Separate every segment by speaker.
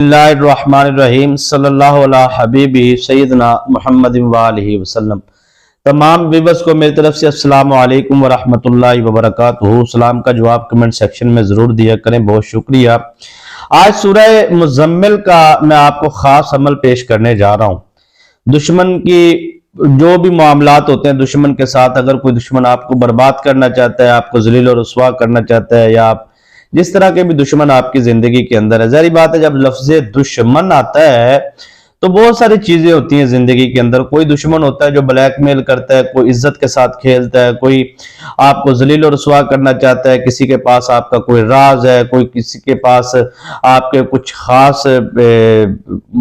Speaker 1: बिस्मिल्लाहिर्रहमानिर्रहीम सल्लल्लाहु अला हबीबी सैयदना मुहम्मद वालिहि वसल्लम। तमाम व्यूअर्स को मेरी तरफ से अस्सलामु अलैकुम वरहमतुल्लाहि वबरकातुहू। सलाम का जवाब कमेंट सेक्शन में जरूर दिया करें, बहुत शुक्रिया। आज सूरह मुज़म्मिल का मैं आपको खास अमल पेश करने जा रहा हूँ। दुश्मन की जो भी मामलात होते हैं, दुश्मन के साथ अगर कोई दुश्मन आपको बर्बाद करना चाहता है, आपको ज़लील और रुस्वा करना चाहता है, या आप जिस तरह के भी दुश्मन आपकी जिंदगी के अंदर है, जारी बात है जब लफ्ज़ दुश्मन आता है तो बहुत सारी चीजें होती हैं जिंदगी के अंदर। कोई दुश्मन होता है जो ब्लैकमेल करता है, कोई इज्जत के साथ खेलता है, कोई आपको जलील और रुसवा करना चाहता है, किसी के पास आपका कोई राज है, कोई किसी के पास आपके कुछ खास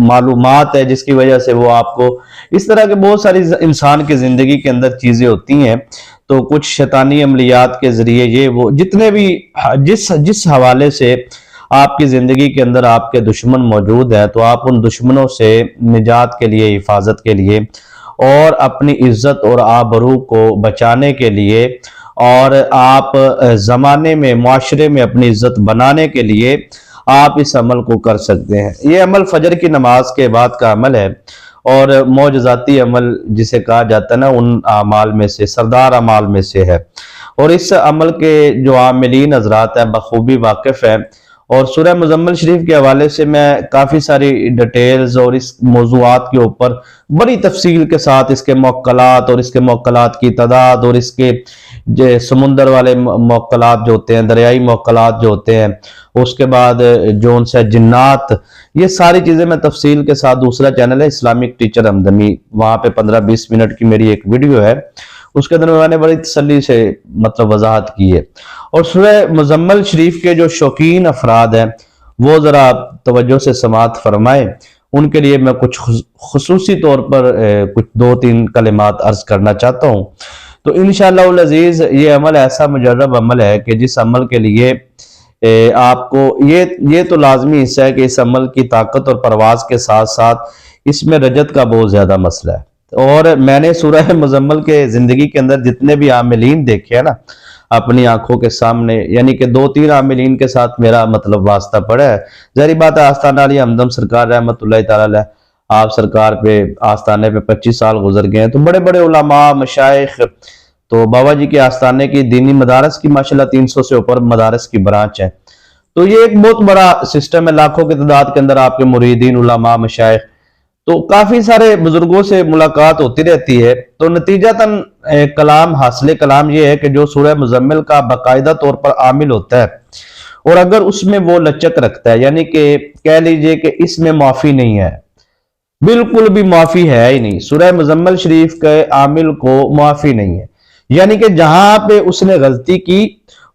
Speaker 1: मालूमात है जिसकी वजह से वो आपको, इस तरह के बहुत सारी इंसान की जिंदगी के अंदर चीजें होती हैं। तो कुछ शैतानी अमलियात के जरिए ये वो जितने भी जिस जिस हवाले से आपकी जिंदगी के अंदर आपके दुश्मन मौजूद है, तो आप उन दुश्मनों से निजात के लिए, हिफाजत के लिए और अपनी इज्जत और आबरू को बचाने के लिए और आप जमाने में, मुआशरे में अपनी इज्जत बनाने के लिए आप इस अमल को कर सकते हैं। ये अमल फजर की नमाज के बाद का अमल है और मौजज़ाती अमल जिसे कहा जाता है ना, उन अमाल में से, सरदार अमाल में से है। और इस अमल के जो आमिलीन हजरात हैं बखूबी वाकिफ है। और सूरह मुज़म्मिल शरीफ के हवाले से मैं काफ़ी सारी डिटेल्स और इस मौज़ूआत के ऊपर बड़ी तफसील के साथ, इसके मौक्कलात और इसके मौक्कलात की तादाद और इसके जो समुंदर वाले मौक्कलात जो होते हैं, दरियाई मौक्कलात जो होते हैं, उसके बाद जो उनसे जिन्नात, ये सारी चीज़ें मैं तफसील के साथ, दूसरा चैनल है इस्लामिक टीचर हमदमी, वहाँ पे 15-20 मिनट की मेरी एक वीडियो है, उसके अंदर मैंने बड़ी तसल्ली से मतलब वजाहत की है। और सूरह मुज़म्मिल शरीफ के जो शौकीन अफराद हैं वो ज़रा तवज्जो से समात फरमाएं। उनके लिए मैं कुछ खुसूसी तौर पर कुछ 2-3 कलिमात अर्ज करना चाहता हूँ। तो इंशाअल्लाह अज़ीज़ ये अमल ऐसा मुजर्रब अमल है कि जिस अमल के लिए आपको ये तो लाजमी हिस्सा है कि इस अमल की ताकत और परवाज के साथ साथ इसमें रजत का बहुत ज्यादा मसला है। और मैंने सूरह मुज़म्मिल के जिंदगी के अंदर जितने भी आमिलीन देखे हैं ना अपनी आंखों के सामने, यानी कि 2-3 आमिलीन के साथ मेरा मतलब वास्ता पड़ा है। जहरी बात है, आस्ताना अली हमदम सरकार रहमतुल्लाह ताला अलैह, आप सरकार पे आस्थाने पे 25 साल गुजर गए हैं। तो बड़े बड़े उलमा मशाइख, तो बाबा जी के आस्थाने की दीनी मदारस की माशाल्लाह 300 से ऊपर मदारस की ब्रांच है। तो ये एक बहुत बड़ा सिस्टम है, लाखों की तादाद के अंदर आपके मुरीदीन, उलमा, मशाइख, तो काफी सारे बुजुर्गों से मुलाकात होती रहती है। तो नतीजतन कलाम, हासिल कलाम ये है कि जो सूरह मुज़म्मिल का बाकायदा तौर पर आमिल होता है और अगर उसमें वो लचक रखता है, यानी कि कह लीजिए कि इसमें माफी नहीं है, बिल्कुल भी माफी है ही नहीं, सूरह मुज़म्मिल शरीफ के आमिल को माफी नहीं है। यानी कि जहां पे उसने गलती की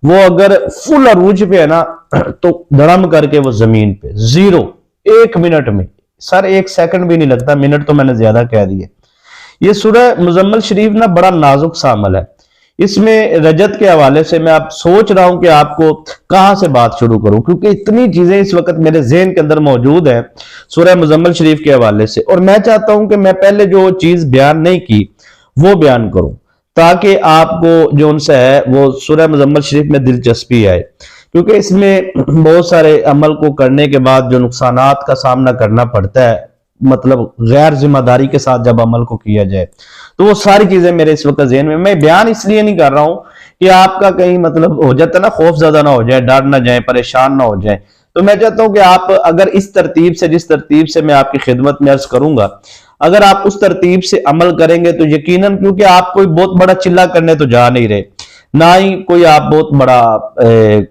Speaker 1: वो अगर फुल अरूज पे है ना तो धड़म करके वो जमीन पे जीरो, 1 मिनट में, सर 1 सेकंड भी नहीं लगता, मिनट तो मैंने ज्यादा कह दिए। ये सूरह मुज़म्मिल शरीफ ना बड़ा नाजुक सा अमल है। इसमें रजत के हवाले से मैं आप सोच रहा हूं कि आपको कहां से बात शुरू करूं, क्योंकि इतनी चीजें इस वक्त मेरे ज़हन के अंदर मौजूद है सूरह मुज़म्मिल शरीफ के हवाले से। और मैं चाहता हूं कि मैं पहले जो चीज बयान नहीं की वो बयान करूं ताकि आपको जो उनसे है वो सूरह मुज़म्मिल शरीफ में दिलचस्पी आए, क्योंकि इसमें बहुत सारे अमल को करने के बाद जो नुकसानात का सामना करना पड़ता है, मतलब गैर जिम्मेदारी के साथ जब अमल को किया जाए, तो वो सारी चीजें मेरे इस वक्त ज़हन में। मैं बयान इसलिए नहीं कर रहा हूं कि आपका कहीं मतलब हो जाता ना, खौफ ज्यादा ना हो जाए, डर ना जाए, परेशान ना हो जाए। तो मैं चाहता हूं कि आप अगर इस तरतीब से, जिस तरतीब से मैं आपकी खिदमत में अर्ज करूंगा, अगर आप उस तरतीब से अमल करेंगे तो यकीनन, क्योंकि आप कोई बहुत बड़ा चिल्ला करने तो जा नहीं रहे, ना ही कोई आप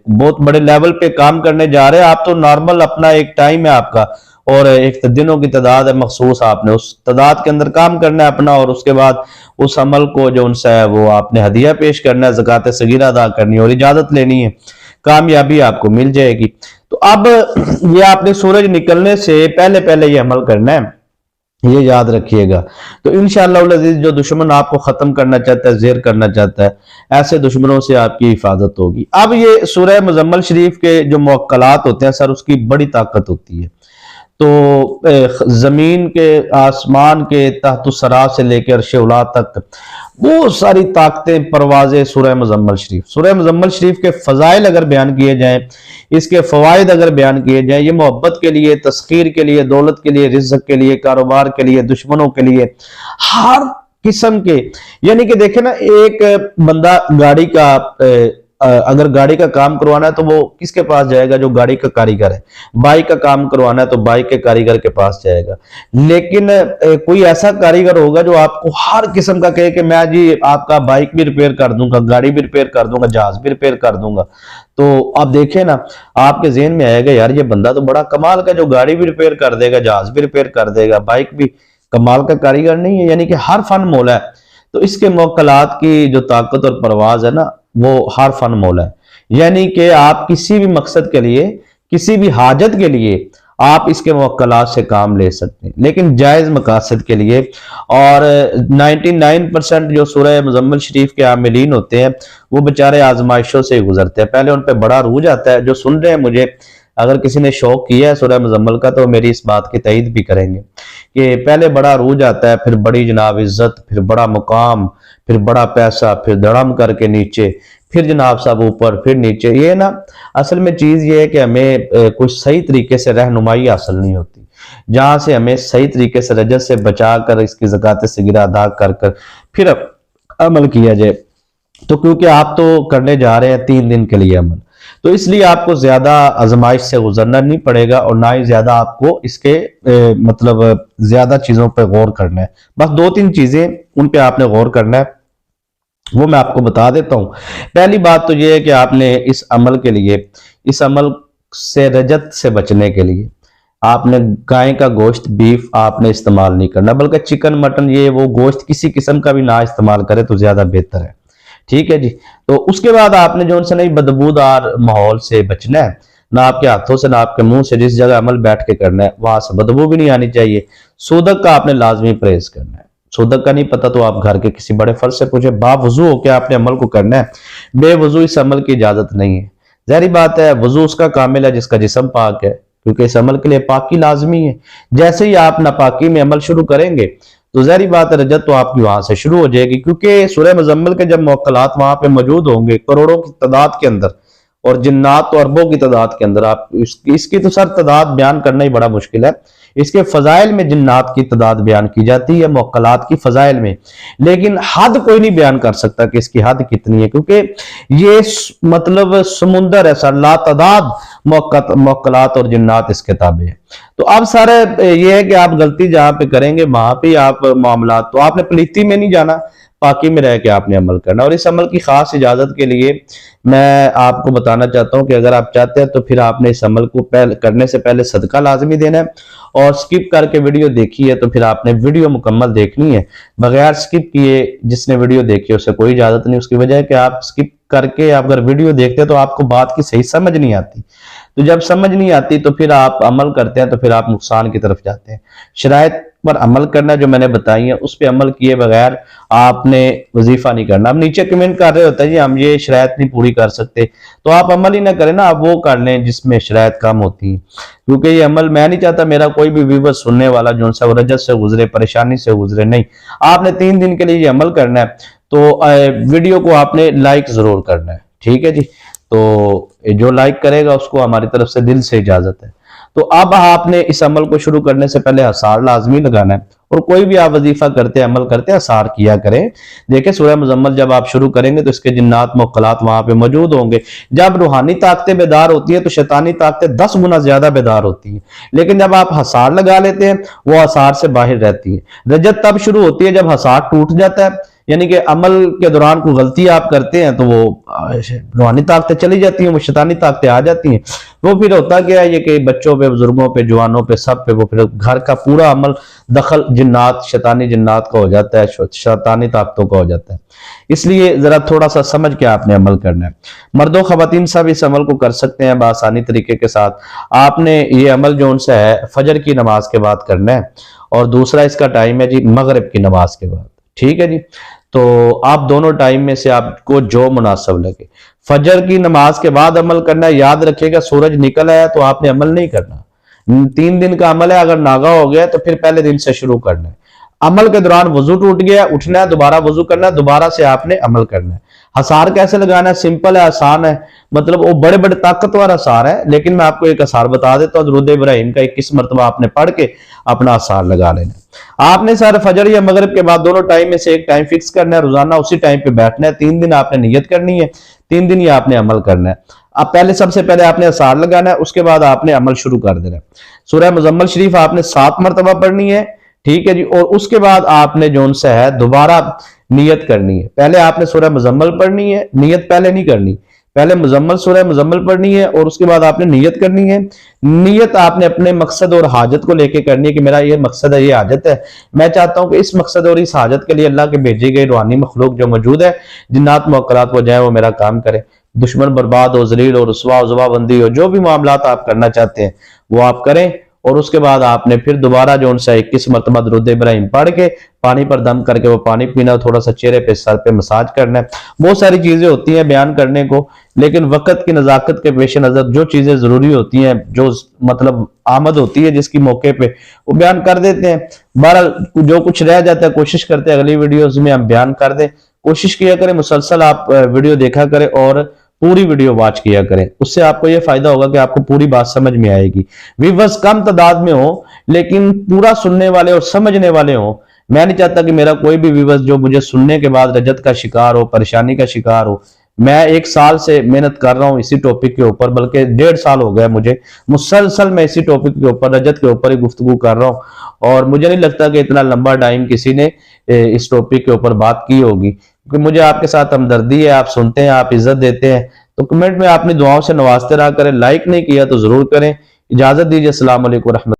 Speaker 1: बहुत बड़े लेवल पे काम करने जा रहे हैं, आप तो नॉर्मल अपना एक टाइम है आपका और एक दिनों की तादाद है मखसूस, आपने उस तादाद के अंदर काम करना है अपना, और उसके बाद उस अमल को जो उनसे है वो आपने हदिया पेश करना है, ज़कात सगीरा अदा करनी है और इजाजत लेनी है, कामयाबी आपको मिल जाएगी। तो अब ये आपने सूरज निकलने से पहले पहले ये अमल करना है, ये याद रखिएगा। तो इंशाअल्लाह अज़ीज़ जो दुश्मन आपको खत्म करना चाहता है, ज़ेर करना चाहता है, ऐसे दुश्मनों से आपकी हिफाजत होगी। अब ये सूरह मुज़म्मिल शरीफ के जो मौक्कलात होते हैं सर, उसकी बड़ी ताकत होती है। तो जमीन के, आसमान के तहतुसरा से लेकर अर्श उला तक बहुत सारी ताकतें, परवाज़ें सूरह मुज़म्मल शरीफ। सूरह मुज़म्मल शरीफ के फ़ज़ाइल अगर बयान किए जाएं, इसके फ़वाइद अगर बयान किए जाएं, ये मोहब्बत के लिए, तस्खीर के लिए, दौलत के लिए, रिज़्क़ के लिए, कारोबार के लिए, दुश्मनों के लिए, हर किस्म के। यानी कि देखे ना, एक बंदा गाड़ी का अगर गाड़ी का काम करवाना है तो वो किसके पास जाएगा? जो गाड़ी का कारीगर है। बाइक का काम करवाना है तो बाइक के कारीगर के पास जाएगा। लेकिन कोई ऐसा कारीगर होगा जो आपको हर किस्म का कहे कि मैं जी आपका बाइक भी रिपेयर कर दूंगा, गाड़ी भी रिपेयर कर दूंगा, जहाज भी रिपेयर कर दूंगा। तो आप देखें ना, आपके जेहन में आएगा यार ये बंदा तो बड़ा कमाल का, जो गाड़ी भी रिपेयर कर देगा, जहाज भी रिपेयर कर देगा, बाइक भी, कमाल का कारीगर नहीं है? यानी कि हर फन मौला है। तो इसके मौकलात की जो ताकत और परवाज है ना, वो हर फन मौला है। यानी कि आप किसी भी मकसद के लिए, किसी भी हाजत के लिए आप इसके मौकलात से काम ले सकते हैं, लेकिन जायज मकासद के लिए। और 99% जो सूरह मुज़म्मिल शरीफ के आमिलीन होते हैं वो बेचारे आजमाइशों से गुजरते हैं। पहले उन पर बड़ा रूज आता है। जो सुन रहे हैं मुझे, अगर किसी ने शौक किया है सूरह मुज़म्मिल का तो मेरी इस बात की तईद भी करेंगे कि पहले बड़ा रूज आता है, फिर बड़ी जनाब इज्जत, फिर बड़ा मुकाम, फिर बड़ा पैसा, फिर धड़म करके नीचे, फिर जनाब साहब ऊपर, फिर नीचे। ये ना असल में चीज ये है कि हमें कुछ सही तरीके से रहनुमाई हासिल नहीं होती, जहां से हमें सही तरीके से रजत से बचा कर, इसकी ज़कात सगीरा अदा कर कर फिर अमल किया जाए। तो क्योंकि आप तो करने जा रहे हैं 3 दिन के लिए अमल, तो इसलिए आपको ज्यादा आजमाइश से गुजरना नहीं पड़ेगा और ना ही ज्यादा आपको इसके मतलब ज्यादा चीजों पर गौर करना है। बस 2-3 चीजें उन पे आपने गौर करना है, वो मैं आपको बता देता हूं। पहली बात तो ये है कि आपने इस अमल के लिए, इस अमल से रजत से बचने के लिए आपने गाय का गोश्त, बीफ आपने इस्तेमाल नहीं करना, बल्कि चिकन, मटन, ये वो गोश्त किसी किस्म का भी ना इस्तेमाल करें तो ज्यादा बेहतर है। ठीक है जी। तो उसके बाद आपने जो उनसे नहीं बदबूदार माहौल से बचना है, ना आपके हाथों से ना आपके मुंह से, जिस जगह अमल बैठ के करना है वहां से बदबू भी नहीं आनी चाहिए। सूदक का आपने लाजमी परहेज करना है। सूदक का नहीं पता तो आप घर के किसी बड़े फर्ज से पूछे। बावजू होकर आपने अमल को करना है, बेवजू इस अमल की इजाजत नहीं है। जाहिर बात है वजू उसका कामिल है जिसका जिस्म पाक है, क्योंकि इस अमल के लिए पाकी लाजमी है। जैसे ही आप नापाकी में अमल शुरू करेंगे तो जाहिर बात है रजत तो आपकी वहां से शुरू हो जाएगी, क्योंकि सूरह मुज़म्मिल के जब मौकलात वहां पे मौजूद होंगे करोड़ों की तादाद के अंदर और जिन्नात तो अरबों की तादाद के अंदर, आप इसकी तो सर तादाद बयान करना ही बड़ा मुश्किल है। इसके फजाइल में जिन्नात की तादाद बयान की जाती है, मौकलात की फजाइल में, लेकिन हद कोई नहीं बयान कर सकता कि इसकी हद कितनी है, क्योंकि ये मतलब समुंदर है सर, लातादाद मौकलात और जिन्नात इसके ताबे है। तो अब सारे ये है कि आप गलती जहां पे करेंगे वहां पे आप मामलात, तो आपने पलीती में नहीं जाना, पाकी में रह के आपने अमल करना। और इस अमल की खास इजाजत के लिए मैं आपको बताना चाहता हूं कि अगर आप चाहते हैं तो फिर आपने इस अमल को करने से पहले सदका लाजमी देना है, और स्किप करके वीडियो देखी है तो फिर आपने वीडियो मुकम्मल देखनी है। बगैर स्किप किए जिसने वीडियो देखी है उसे कोई इजाजत नहीं। उसकी वजह है कि आप स्किप करके अगर वीडियो देखते हैं तो आपको बात की सही समझ नहीं आती, तो जब समझ नहीं आती तो फिर आप अमल करते हैं तो फिर आप नुकसान की तरफ जाते हैं। शराइत पर अमल करना जो मैंने बताई है उस पर अमल किए बगैर आपने वजीफा नहीं करना। अब नीचे कमेंट कर रहे होता है जी हम ये शराइत नहीं पूरी कर सकते, तो आप अमल ही ना करें ना, आप वो कर लें जिसमें शराइत कम होती है, क्योंकि ये अमल मैं नहीं चाहता मेरा कोई भी व्यूवर सुनने वाला जो सा रजत से गुजरे, परेशानी से गुजरे। नहीं, आपने 3 दिन के लिए ये अमल करना है, तो वीडियो को आपने लाइक जरूर करना है। ठीक है जी, तो जो लाइक करेगा उसको हमारी तरफ से दिल से इजाजत है। तो अब आपने इस अमल को शुरू करने से पहले हसार लाजमी लगाना है, और कोई भी आप वजीफा करते अमल करते हसार किया करें। देखिए सूरह मुज़म्मिल जब आप शुरू करेंगे तो इसके जिन्नात मौकलात वहां पे मौजूद होंगे। जब रूहानी ताकतें बेदार होती है तो शैतानी ताकतें 10 गुना ज्यादा बेदार होती है, लेकिन जब आप हसार लगा लेते हैं वो हसार से बाहर रहती है। रजत तब शुरू होती है जब हसार टूट जाता है, यानी कि अमल के दौरान कोई गलती आप करते हैं तो वो रूहानी ताकतें चली जाती हैं, वो शैतानी ताकतें आ जाती हैं। वो फिर होता क्या है ये कि बच्चों पे, बुजुर्गों पे, जवानों पे, सब पे वो फिर घर का पूरा अमल दखल जिन्नात, शैतानी जिन्नात का हो जाता है, शैतानी ताकतों का हो जाता है। इसलिए जरा थोड़ा सा समझ के आपने अमल करना है। मर्दों खवातीन सब इस अमल को कर सकते हैं बआसानी तरीके के साथ। आपने ये अमल जो उनसे है फजर की नमाज के बाद करना है, और दूसरा इसका टाइम है जी मगरिब की नमाज के बाद। ठीक है जी, तो आप दोनों टाइम में से आपको जो मुनासिब लगे। फजर की नमाज के बाद अमल करना है, याद रखिएगा सूरज निकल आया तो आपने अमल नहीं करना, 3 दिन का अमल है, अगर नागा हो गया तो फिर पहले दिन से शुरू करना है। अमल के दौरान वजू टूट गया, उठना है, दोबारा वजू करना है, दोबारा से आपने अमल करना है। हसार कैसे लगाना है? सिंपल है, आसान है, मतलब वो बड़े बड़े ताकतवर हसार है, लेकिन मैं आपको एक हसार बता देता हूँ। दुरूद इब्राहिम का 21 मरतबा आपने पढ़ के अपना हसार लगा लेना। आपने सर फजर या मगरिब के बाद दोनों टाइम में से एक टाइम फिक्स करना है, रोजाना उसी टाइम पे बैठना है। 3 दिन आपने नियत करनी है, 3 दिन ही आपने अमल करना है। अब पहले सबसे पहले आपने हसार लगाना है, उसके बाद आपने अमल शुरू कर देना है। सूरह मुजम्मल शरीफ आपने 7 मरतबा पढ़नी है, ठीक है जी। और उसके बाद आपने जोन सा है दोबारा नियत करनी है। पहले आपने सूरह मुजम्मल पढ़नी है, नियत पहले नहीं करनी, पहले मुजम्मल सूरह मुजम्मल पढ़नी है और उसके बाद आपने नियत करनी है। नियत आपने अपने मकसद और हाजत को लेके करनी है कि मेरा ये मकसद है, ये हाजत है, मैं चाहता हूं कि इस मकसद और इस हाजत के लिए अल्लाह के भेजी गई रूहानी मखलूक जो मौजूद है, जिन्नात मुवक्कलात वो जाए, वो मेरा काम करे, दुश्मन बर्बाद हो, जलील और रुसवा हो, जुबाबंदी हो, जो भी मामलात आप करना चाहते हैं वो आप करें। और उसके बाद आपने फिर दोबारा जो उनसे 21 मरतबा दुरूद इब्राहिम पढ़ के पानी पर दम करके वो पानी पीना, थोड़ा सा चेहरे पे सर पे मसाज करना है। बहुत सारी चीजें होती हैं बयान करने को, लेकिन वक्त की नजाकत के पेश नजर जो चीजें जरूरी होती हैं, जो मतलब आमद होती है जिसकी मौके पे, वो बयान कर देते हैं। बहरहाल जो कुछ रह जाता है कोशिश करते हैं अगली वीडियोज में हम बयान कर दें। कोशिश किया करें मुसलसल आप वीडियो देखा करें और पूरी वीडियो वॉच किया करें, उससे आपको यह फायदा होगा कि आपको पूरी बात समझ में आएगी। व्यूअर्स कम तादाद में हो लेकिन पूरा सुनने वाले और समझने वाले हो। मैं नहीं चाहता कि मेरा कोई भी व्यूअर्स जो मुझे सुनने के बाद रजत का शिकार हो, परेशानी का शिकार हो। मैं 1 साल से मेहनत कर रहा हूं इसी टॉपिक के ऊपर, बल्कि 1.5 साल हो गया मुझे मुसलसल मैं इसी टॉपिक के ऊपर, रजत के ऊपर ही गुफ्तगू कर रहा हूं। और मुझे नहीं लगता कि इतना लंबा टाइम किसी ने इस टॉपिक के ऊपर बात की होगी, क्योंकि मुझे आपके साथ हमदर्दी है, आप सुनते हैं, आप इज्जत देते हैं। तो कमेंट में अपनी दुआओं से नवाजते रहा करें। लाइक नहीं किया तो जरूर करें। इजाजत दीजिए। अस्सलाम वालेकुम रहमतुल्लाह।